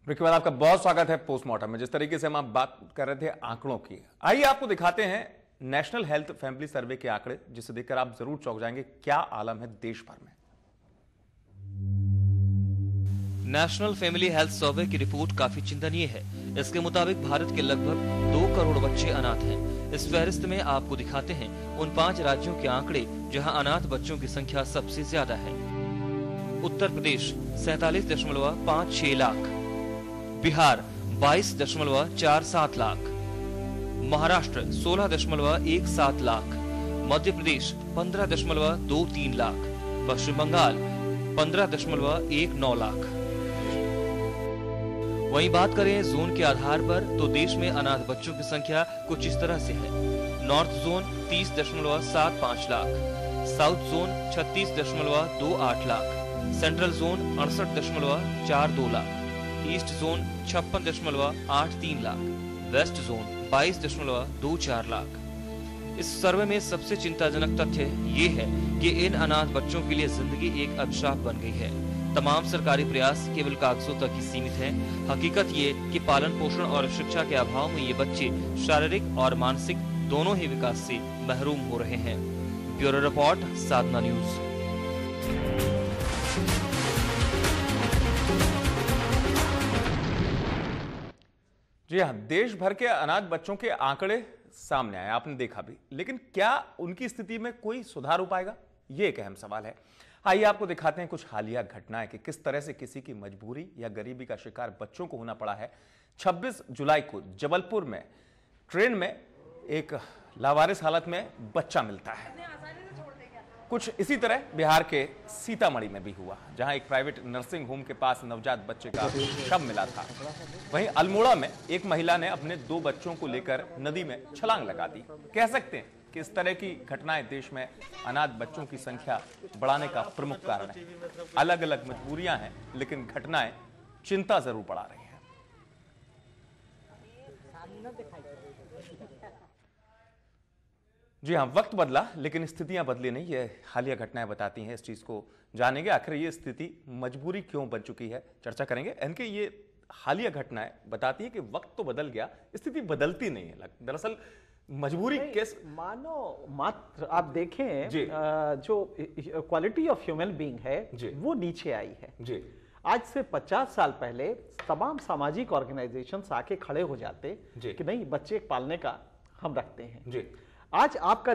Break के बाद आपका बहुत स्वागत है पोस्टमार्टम में। जिस तरीके से हम आप बात कर रहे थे आंकड़ों की, आइए आपको दिखाते हैं नेशनल हेल्थ फैमिली सर्वे के आंकड़े, जिसे देखकर आप जरूर चौंक जाएंगे। क्या आलम है देश भर में। नेशनल फैमिली हेल्थ सर्वे की रिपोर्ट काफी चिंतनीय है। इसके मुताबिक भारत के लगभग 2 करोड़ बच्चे अनाथ हैं। इस फहरिस्त में आपको दिखाते हैं उन 5 राज्यों के आंकड़े जहां अनाथ बच्चों की संख्या सबसे ज्यादा है। उत्तर प्रदेश 47.56 लाख, बिहार 22.47 लाख, महाराष्ट्र 16.17 लाख, मध्य प्रदेश 15.23 लाख, पश्चिम बंगाल 15.19 लाख। वहीं बात करें जोन के आधार पर तो देश में अनाथ बच्चों की संख्या कुछ इस तरह से है। North zone 30.75 lakh, south zone 36.28 lakh, central zone 68.42 lakh, east zone 56.83 lakh, west zone 22.24 lakh. इस सर्वे में सबसे चिंताजनक तथ्य ये है कि इन अनाथ बच्चों के लिए जिंदगी एक अभिशाप बन गई है। तमाम सरकारी प्रयास केवल कागजों तक ही सीमित हैं। हकीकत ये कि पालन पोषण और शिक्षा के अभाव में ये बच्चे शारीरिक और मानसिक दोनों ही विकास से महरूम हो रहे हैं। ब्यूरो रिपोर्ट, साधना न्यूज। जी हाँ, देश भर के अनाथ बच्चों के आंकड़े सामने आए, आपने देखा भी, लेकिन क्या उनकी स्थिति में कोई सुधार हो पाएगा, ये एक अहम सवाल है। आइए आपको दिखाते हैं कुछ हालिया घटनाएं कि किस तरह से किसी की मजबूरी या गरीबी का शिकार बच्चों को होना पड़ा है। 26 जुलाई को जबलपुर में ट्रेन में एक लावारिस हालत में बच्चा मिलता है। कुछ इसी तरह बिहार के सीतामढ़ी में भी हुआ, जहां एक प्राइवेट नर्सिंग होम के पास नवजात बच्चे का शव मिला था। वहीं अल्मोड़ा में एक महिला ने अपने 2 बच्चों को लेकर नदी में छलांग लगा दी। कह सकते हैं कि इस तरह की घटनाएं देश में अनाथ बच्चों की संख्या बढ़ाने का प्रमुख कारण है। अलग अलग मजबूरियां हैं, लेकिन घटनाएं चिंता जरूर बढ़ा रही हैं। जी हाँ, वक्त बदला लेकिन स्थितियां बदली नहीं। ये हालिया घटनाएं बताती हैं इस चीज को। जानेंगे आखिर ये स्थिति मजबूरी क्यों बन चुकी है, चर्चा करेंगे। इनके ये हालिया घटनाएं बताती है कि वक्त तो बदल गया, स्थिति बदलती नहीं है। दरअसल मजबूरी किस मानो मात्र आप देखें जो क्वालिटी ऑफ ह्यूमन बीइंग है वो नीचे आई है जी। आज से 50 साल पहले तमाम सामाजिक ऑर्गेनाइजेशंस आके खड़े हो जाते कि नहीं, बच्चे पालने का हम रखते हैं जी। आज आपका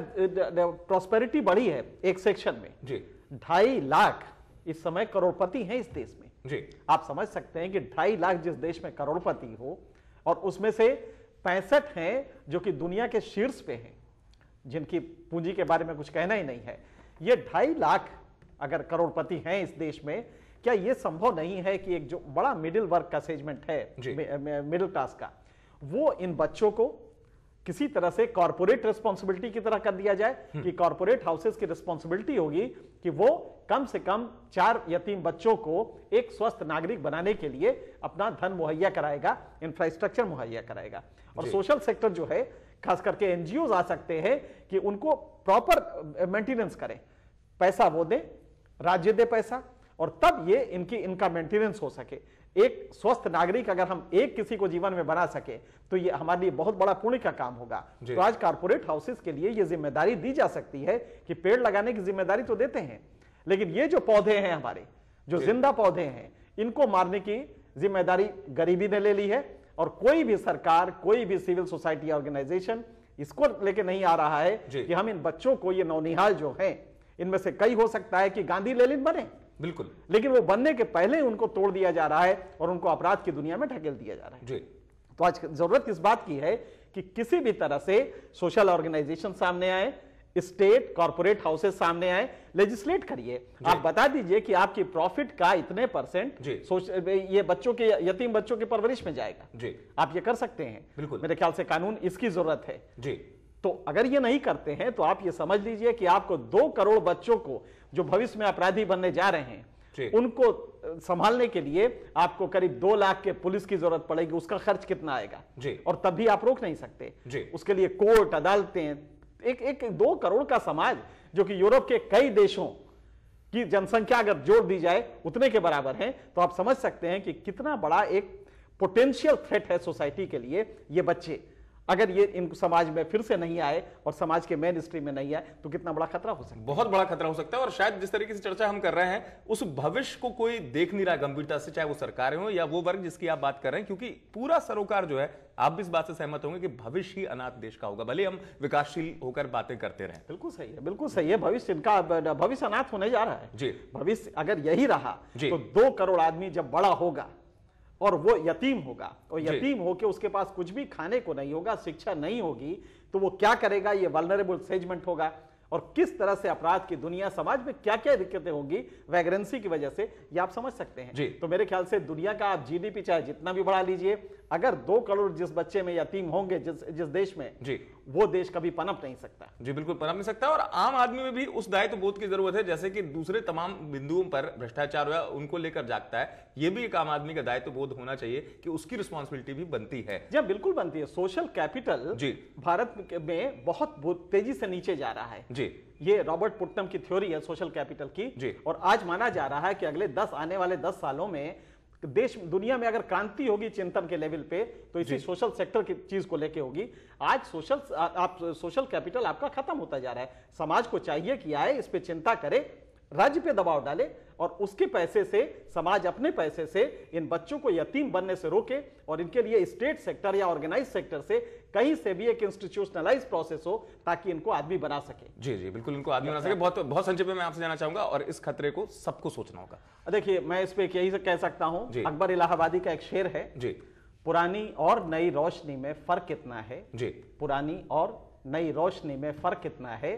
प्रॉस्पेरिटी बढ़ी है एक सेक्शन में जी। 2.5 लाख इस समय करोड़पति हैं इस देश में जी। आप समझ सकते हैं कि 2.5 लाख जिस देश में करोड़पति हो और उसमें से 65 हैं जो कि दुनिया के शीर्ष पे हैं, जिनकी पूंजी के बारे में कुछ कहना ही नहीं है। ये 2.5 लाख अगर करोड़पति हैं इस देश में, क्या यह संभव नहीं है कि एक जो बड़ा मिडिल वर्ग का सेगमेंट है, मिडिल क्लास का, वो इन बच्चों को किसी तरह से कॉर्पोरेट रिस्पॉन्सिबिलिटी की तरह कर दिया जाए कि कॉर्पोरेट हाउसेस की रिस्पॉन्सिबिलिटी होगी कि वो कम से कम 4 यतीम बच्चों को एक स्वस्थ नागरिक बनाने के लिए अपना धन मुहैया कराएगा, इंफ्रास्ट्रक्चर मुहैया कराएगा। और सोशल सेक्टर जो है, खास करके एनजीओ आ सकते हैं कि उनको प्रॉपर मेंटेनेंस करें, पैसा वो दें, राज्य दे पैसा, और तब ये इनका मेंटेनेंस हो सके। एक स्वस्थ नागरिक अगर हम एक किसी को जीवन में बना सके तो ये हमारे लिए बहुत बड़ा पुण्य का काम होगा। तो आज कारपोरेट हाउसेस के लिए ये जिम्मेदारी दी जा सकती है कि पेड़ लगाने की जिम्मेदारी तो देते हैं, लेकिन ये जो पौधे हैं हमारे, जो जिंदा पौधे हैं, इनको मारने की जिम्मेदारी गरीबी ने ले ली है। और कोई भी सरकार, कोई भी सिविल सोसाइटी ऑर्गेनाइजेशन इसको लेके नहीं आ रहा है कि हम इन बच्चों को, ये नौनिहाल जो हैं, इनमें से कई हो सकता है कि गांधी लेनिन बने, बिल्कुल, लेकिन वो बनने के पहले उनको तोड़ दिया जा रहा है और उनको अपराध की दुनिया में ढकेल दिया जा रहा है जी। तो आज जरूरत इस बात की है कि किसी भी तरह से सोशल ऑर्गेनाइजेशन सामने आए, स्टेट कॉर्पोरेट हाउसेस सामने आए, लेजिस्लेट करिए। आप बता दीजिए कि आपकी प्रॉफिट का इतने % ये बच्चों के, यतीम बच्चों की परवरिश में जाएगा जी। आप ये कर सकते हैं, बिल्कुल। मेरे ख्याल से कानून इसकी जरूरत है जी। तो अगर ये नहीं करते हैं तो आप ये समझ लीजिए कि आपको 2 करोड़ बच्चों को जो भविष्य में अपराधी बनने जा रहे हैं, उनको संभालने के लिए आपको करीब 2 लाख के पुलिस की जरूरत पड़ेगी। उसका खर्च कितना आएगा जी। और तब भी आप रोक नहीं सकते जी। उसके लिए कोर्ट, अदालतें, एक 2 करोड़ का समाज जो कि यूरोप के कई देशों की जनसंख्या अगर जोड़ दी जाए उतने के बराबर है, तो आप समझ सकते हैं कि कितना बड़ा एक पोटेंशियल थ्रेट है सोसाइटी के लिए ये बच्चे। अगर ये इन समाज में फिर से नहीं आए और समाज के मेन स्ट्रीम में नहीं आए तो कितना बड़ा खतरा हो सकता है। बहुत बड़ा खतरा हो सकता है। और शायद जिस तरीके से चर्चा हम कर रहे हैं उस भविष्य को कोई देख नहीं रहा गंभीरता से, चाहे वो सरकारें हो या वो वर्ग जिसकी आप बात कर रहे हैं, क्योंकि पूरा सरोकार जो है, आप भी इस बात से सहमत होंगे कि भविष्य ही अनाथ देश का होगा, भले हम विकासशील होकर बातें करते रहें। बिल्कुल सही है, बिल्कुल सही है। भविष्य इनका भविष्य अनाथ होने जा रहा है जी। भविष्य अगर यही रहा तो 2 करोड़ आदमी जब बड़ा होगा और वो यतीम होगा, और यतीम होके उसके पास कुछ भी खाने को नहीं होगा, शिक्षा नहीं होगी, तो वो क्या करेगा? ये वल्नरेबल सेगमेंट होगा। और किस तरह से अपराध की दुनिया, समाज में क्या क्या दिक्कतें होंगी वैग्रेंसी की वजह से, ये आप समझ सकते हैं। तो मेरे ख्याल से दुनिया का आप जीडीपी चाहे जितना भी बढ़ा लीजिए, अगर 2 करोड़ जिस बच्चे में यतीम होंगे जिस देश में, वो देश कभी पनप नहीं सकता। जी बिल्कुल पनप नहीं सकता। और आम आदमी में भी उस दायित्व बोध की जरूरत है, जैसे कि दूसरे तमाम बिंदुओं पर भ्रष्टाचार या उनको लेकर जागता है, ये भी एक आम आदमी का दायित्व बोध होना चाहिए कि उसकी रिस्पॉन्सिबिलिटी भी बनती है। जी बिल्कुल बनती है। सोशल कैपिटल भारत में बहुत तेजी से नीचे जा रहा है जी। ये रॉबर्ट पुटनम की थ्योरी है सोशल कैपिटल की। और आज माना जा रहा है कि आने वाले 10 सालों में देश दुनिया में अगर क्रांति होगी चिंतन के लेवल पे, तो इसी सोशल सेक्टर की चीज को लेके होगी। आज सोशल कैपिटल आपका खत्म होता जा रहा है। समाज को चाहिए कि आए, इस पे चिंता करे, राज्य पे दबाव डाले और उसके पैसे से, समाज अपने पैसे से इन बच्चों को यतीम बनने से रोके, और इनके लिए स्टेट सेक्टर या ऑर्गेनाइज सेक्टर से कहीं से भी एक इंस्टीट्यूशनलाइज प्रोसेस हो ताकि इनको आदमी बना सके। जी जी बिल्कुल, इनको आदमी बना सके। बहुत संक्षेप में मैं आपसे जानना चाहूंगा, और इस खतरे को सबको सोचना होगा। देखिए, मैं इस पे यही कह सकता हूं, अकबर इलाहाबादी का एक शेर है जी, पुरानी और नई रोशनी में फर्क कितना है जी, पुरानी और नई रोशनी में फर्क कितना है।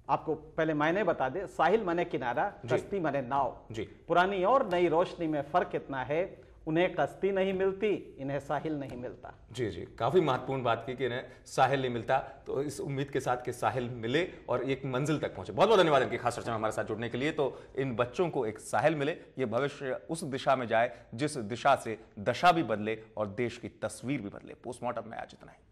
आपको पहले मायने बता दे, साहिल माने किनारा, कश्ती माने नाव जी। पुरानी और नई रोशनी में फर्क कितना है, उन्हें कश्ती नहीं मिलती, इन्हें साहिल नहीं मिलता। जी जी, काफी महत्वपूर्ण बात की कि इन्हें साहिल नहीं मिलता, तो इस उम्मीद के साथ कि साहिल मिले और एक मंजिल तक पहुंचे। बहुत बहुत धन्यवाद इनकी खास चर्चा में हमारे साथ जुड़ने के लिए। तो इन बच्चों को एक साहिल मिले, ये भविष्य उस दिशा में जाए जिस दिशा से दशा भी बदले और देश की तस्वीर भी बदले। पोस्टमार्टम में आज इतना ही।